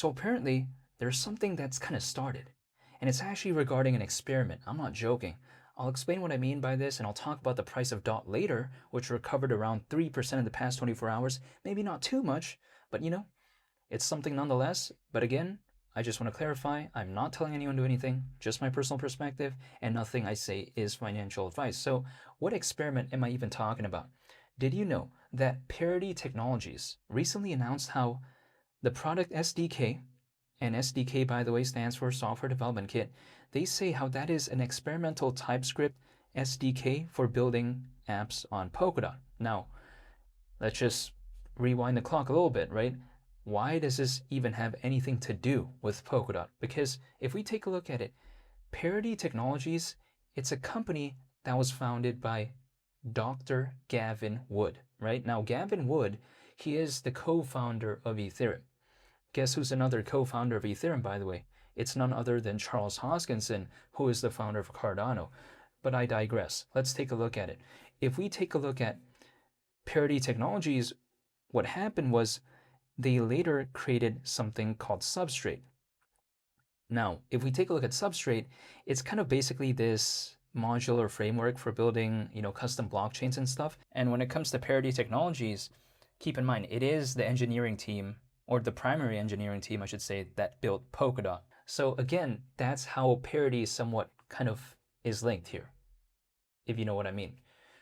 So apparently, there's something that's kind of started, and it's actually regarding an experiment. I'm not joking. I'll explain what I mean by this, and I'll talk about the price of DOT later, which recovered around 3% in the past 24 hours. Maybe not too much, but it's something nonetheless. But again, I just want to clarify, I'm not telling anyone to do anything, just my personal perspective, and nothing I say is financial advice. So what experiment am I even talking about? Did you know that Parity Technologies recently announced how the product SDK, and SDK, by the way, stands for Software Development Kit, they say how that is an experimental TypeScript SDK for building apps on Polkadot. Now, let's just rewind the clock a little bit, right? Why does this even have anything to do with Polkadot? Because if we take a look at it, Parity Technologies, it's a company that was founded by Dr. Gavin Wood, right? Now, Gavin Wood, he is the co-founder of Ethereum. Guess who's another co-founder of Ethereum, by the way? It's none other than Charles Hoskinson, who is the founder of Cardano. But I digress. Let's take a look at it. If we take a look at Parity Technologies, what happened was they later created something called Substrate. Now, if we take a look at Substrate, it's kind of basically this modular framework for building, custom blockchains and stuff. And when it comes to Parity Technologies, keep in mind, it is the engineering team, or the primary engineering team, I should say, that built Polkadot. So again, that's how Parity somewhat kind of is linked here, if you know what I mean.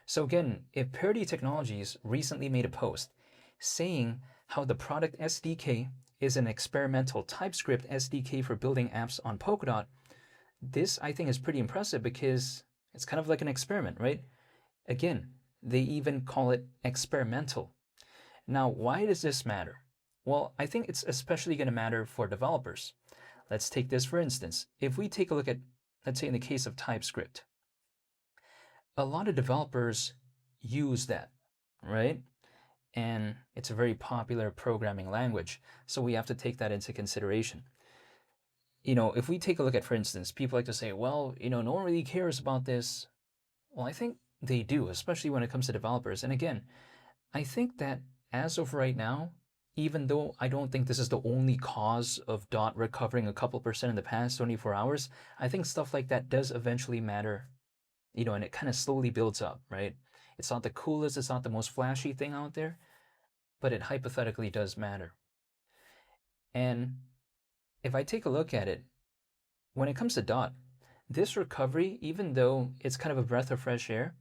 So again, if Parity Technologies recently made a post saying how the product SDK is an experimental TypeScript SDK for building apps on Polkadot, this I think is pretty impressive because it's kind of like an experiment, right? Again, they even call it experimental. Now, why does this matter? Well, I think it's especially going to matter for developers. Let's take this for instance. If we take a look at, let's say in the case of TypeScript, a lot of developers use that, right? And it's a very popular programming language, so we have to take that into consideration. If we take a look at, for instance, people like to say, well, no one really cares about this. Well, I think they do, especially when it comes to developers. And again, I think that as of right now, even though I don't think this is the only cause of DOT recovering a couple percent in the past 24 hours, I think stuff like that does eventually matter, and it kind of slowly builds up, right? It's not the coolest, it's not the most flashy thing out there, but it hypothetically does matter. And if I take a look at it, when it comes to DOT, this recovery, even though it's kind of a breath of fresh air,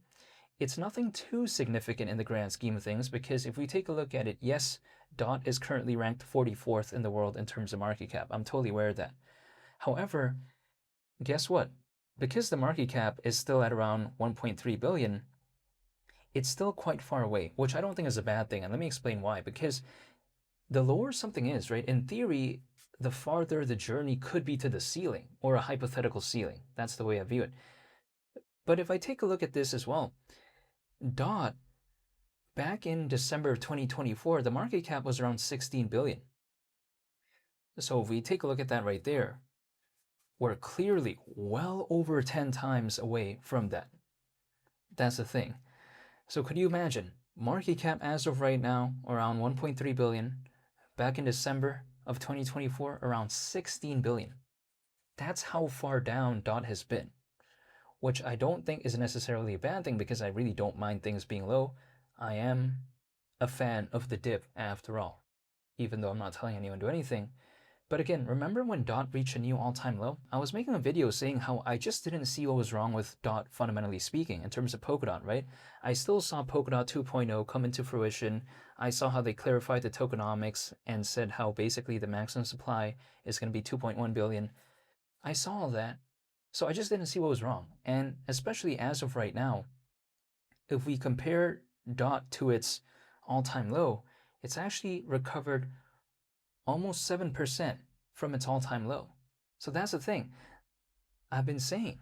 it's nothing too significant in the grand scheme of things, because if we take a look at it, yes, DOT is currently ranked 44th in the world in terms of market cap. I'm totally aware of that. However, guess what? Because the market cap is still at around 1.3 billion, it's still quite far away, which I don't think is a bad thing. And let me explain why. Because the lower something is, right, in theory, the farther the journey could be to the ceiling, or a hypothetical ceiling. That's the way I view it. But if I take a look at this as well, DOT, back in December of 2024, the market cap was around 16 billion. So if we take a look at that right there, we're clearly well over 10 times away from that. That's the thing. So could you imagine, market cap as of right now, around 1.3 billion, back in December of 2024, around 16 billion. That's how far down DOT has been, which I don't think is necessarily a bad thing, because I really don't mind things being low. I am a fan of the dip after all, even though I'm not telling anyone to do anything. But again, remember when DOT reached a new all-time low? I was making a video saying how I just didn't see what was wrong with DOT fundamentally speaking in terms of Polkadot, right? I still saw Polkadot 2.0 come into fruition. I saw how they clarified the tokenomics and said how basically the maximum supply is going to be 2.1 billion. I saw all that. So I just didn't see what was wrong. And especially as of right now, if we compare DOT to its all-time low, it's actually recovered almost 7% from its all-time low. So that's the thing. I've been saying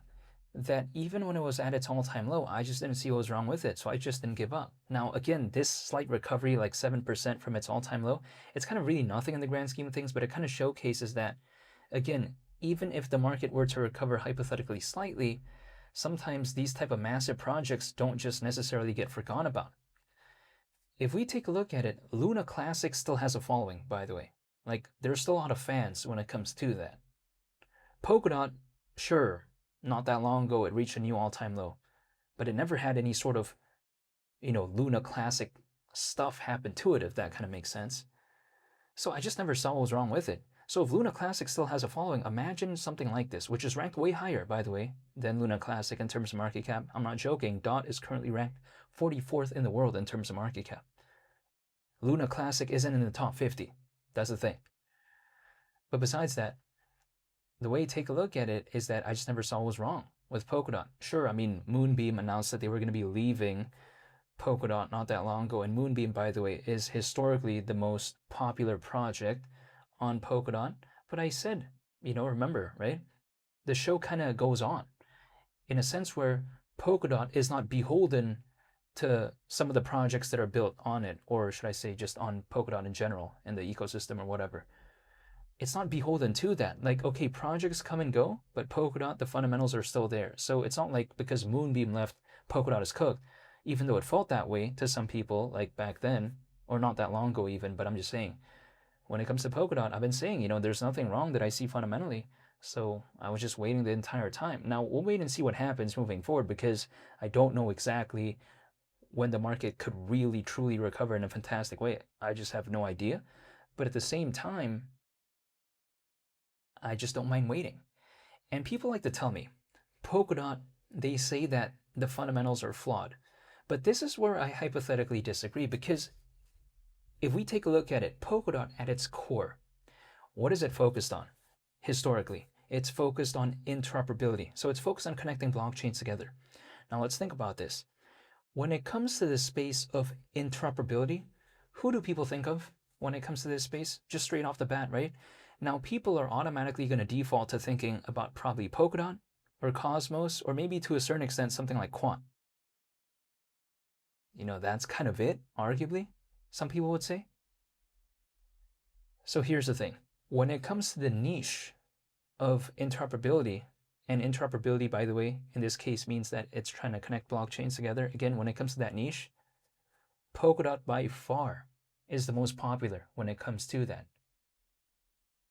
that even when it was at its all-time low, I just didn't see what was wrong with it, so I just didn't give up. Now, again, this slight recovery, like 7% from its all-time low, it's kind of really nothing in the grand scheme of things, but it kind of showcases that, again, even if the market were to recover hypothetically slightly, sometimes these type of massive projects don't just necessarily get forgotten about. If we take a look at it, Luna Classic still has a following, by the way. Like, there's still a lot of fans when it comes to that. Polkadot, sure, not that long ago it reached a new all-time low, but it never had any sort of, Luna Classic stuff happen to it, if that kind of makes sense. So I just never saw what was wrong with it. So if Luna Classic still has a following, imagine something like this, which is ranked way higher, by the way, than Luna Classic in terms of market cap. I'm not joking. DOT is currently ranked 44th in the world in terms of market cap. Luna Classic isn't in the top 50. That's the thing. But besides that, the way you take a look at it is that I just never saw what was wrong with Polkadot. Sure, I mean, Moonbeam announced that they were going to be leaving Polkadot not that long ago. And Moonbeam, by the way, is historically the most popular project on Polkadot. But I said, remember, right? The show kind of goes on in a sense where Polkadot is not beholden to some of the projects that are built on it, or should I say just on Polkadot in general, in the ecosystem or whatever. It's not beholden to that. Like, okay, projects come and go, but Polkadot, the fundamentals are still there. So it's not like because Moonbeam left, Polkadot is cooked, even though it felt that way to some people, like back then, or not that long ago even, but I'm just saying, when it comes to Polkadot, I've been saying, there's nothing wrong that I see fundamentally. So I was just waiting the entire time. Now, we'll wait and see what happens moving forward because I don't know exactly when the market could really, truly recover in a fantastic way. I just have no idea. But at the same time, I just don't mind waiting. And people like to tell me, Polkadot, they say that the fundamentals are flawed. But this is where I hypothetically disagree because if we take a look at it, Polkadot at its core, what is it focused on? Historically, it's focused on interoperability. So it's focused on connecting blockchains together. Now let's think about this. When it comes to the space of interoperability, who do people think of when it comes to this space? Just straight off the bat, right? Now people are automatically going to default to thinking about probably Polkadot or Cosmos, or maybe to a certain extent something like Quant. That's kind of it, arguably, some people would say. So here's the thing. When it comes to the niche of interoperability, and interoperability, by the way, in this case means that it's trying to connect blockchains together. Again, when it comes to that niche, Polkadot by far is the most popular when it comes to that.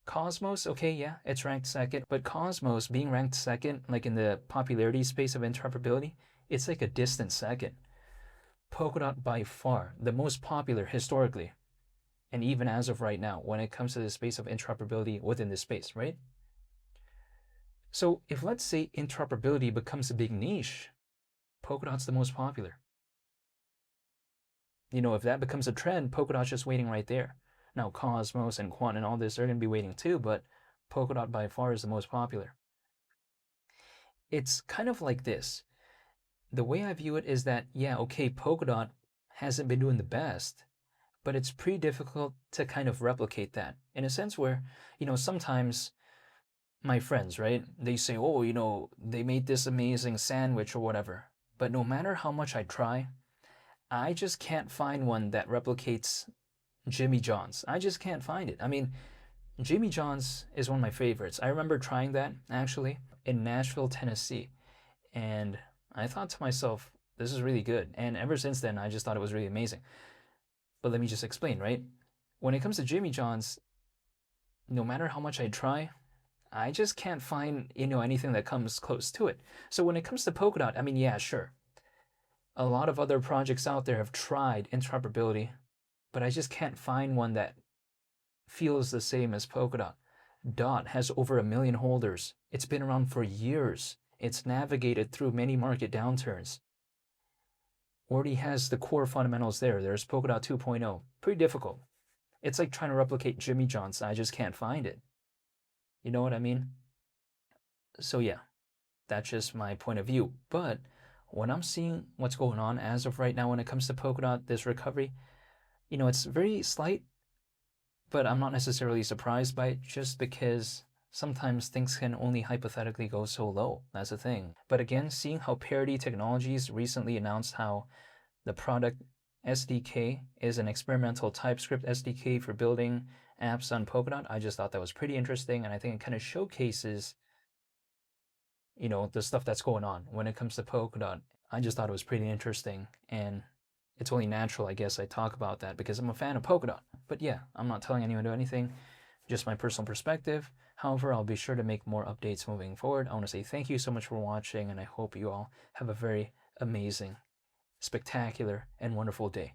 Cosmos, okay, yeah, it's ranked second, but Cosmos being ranked second, like in the popularity space of interoperability, it's like a distant second. Polkadot by far the most popular historically, and even as of right now, when it comes to the space of interoperability within this space, right? So if let's say interoperability becomes a big niche, Polkadot's the most popular. If that becomes a trend, Polkadot's just waiting right there. Now Cosmos and Quant and all this, they're going to be waiting too, but Polkadot by far is the most popular. It's kind of like this. The way I view it is that, yeah, okay, Polkadot hasn't been doing the best, but it's pretty difficult to kind of replicate that in a sense where, sometimes my friends, right, they say, oh, they made this amazing sandwich or whatever, but no matter how much I try, I just can't find one that replicates Jimmy John's. I just can't find it. I mean, Jimmy John's is one of my favorites. I remember trying that actually in Nashville, Tennessee, and I thought to myself, this is really good. And ever since then, I just thought it was really amazing. But let me just explain, right? When it comes to Jimmy John's, no matter how much I try, I just can't find, anything that comes close to it. So when it comes to Polkadot, I mean, yeah, sure. A lot of other projects out there have tried interoperability, but I just can't find one that feels the same as Polkadot. DOT has over 1 million holders. It's been around for years. It's navigated through many market downturns. Already has the core fundamentals there. There's Polkadot 2.0. Pretty difficult. It's like trying to replicate Jimmy John's. I just can't find it. You know what I mean? So yeah, that's just my point of view. But when I'm seeing what's going on as of right now when it comes to Polkadot, this recovery, it's very slight, but I'm not necessarily surprised by it just because sometimes things can only hypothetically go so low. That's the thing. But again, seeing how Parity Technologies recently announced how the product SDK is an experimental TypeScript SDK for building apps on Polkadot, I just thought that was pretty interesting, and I think it kind of showcases, the stuff that's going on when it comes to Polkadot. I just thought it was pretty interesting, and it's only natural, I guess, I talk about that because I'm a fan of Polkadot. But yeah, I'm not telling anyone to do anything. Just my personal perspective. However, I'll be sure to make more updates moving forward. I want to say thank you so much for watching, and I hope you all have a very amazing, spectacular, and wonderful day.